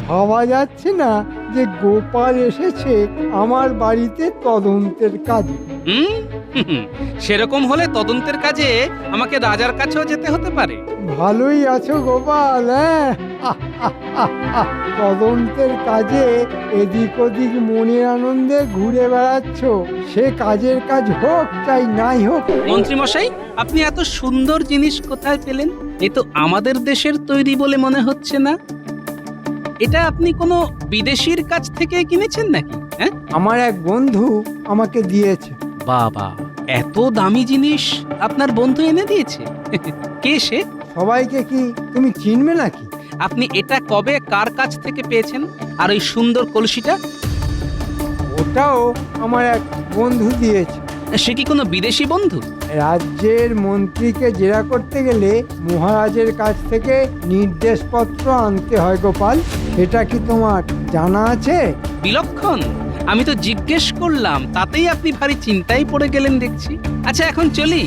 ভাবা যাচ্ছে না যে গোপাল এসেছে আমার বাড়িতে তদন্তের কাজে। হুম হুম, সেরকম হলে তদন্তের কাজে আমাকে রাজার কাছেও যেতে হতে পারে। ভালোই আছো গোপাল, হ্যাঁ? তদন্তের কাজে এদিক ওদিক মনের আনন্দে ঘুরে বেড়াচ্ছ। সে কাজের কাজ হোক চাই নাই হোক। মন্ত্রী মশাই, আপনি এত সুন্দর জিনিস কোথায় পেলেন? এ তো আমাদের দেশের তৈরি বলে মনে হচ্ছে না। এটা আপনি কোনো বিদেশির কাছ থেকে কিনেছেন নাকি? হ্যাঁ, আমার এক বন্ধু আমাকে দিয়েছে। বাবা, এত দামি জিনিস আপনার বন্ধু এনে দিয়েছে? কে সে? সবাইকে কি তুমি চিনবে নাকি? আপনি এটা কবে কার কাছ থেকে পেয়েছেন? আর ওই সুন্দর কলসিটা? ওটাও আমার এক বন্ধু দিয়েছে। সে কি কোনো বিদেশি বন্ধু? রাজ্যের মন্ত্রীকে জেরা করতে গেলে মহারাজের কাছ থেকে নির্দেশপত্র আনতে হয় গোপাল। সেটা কি তোমার জানা আছে? বিলক্ষণ! আমি তো জিজ্ঞেস করলাম, তাতেই আপনি ভারী চিন্তায় পড়ে গেলেন দেখছি। আচ্ছা, এখন চলি।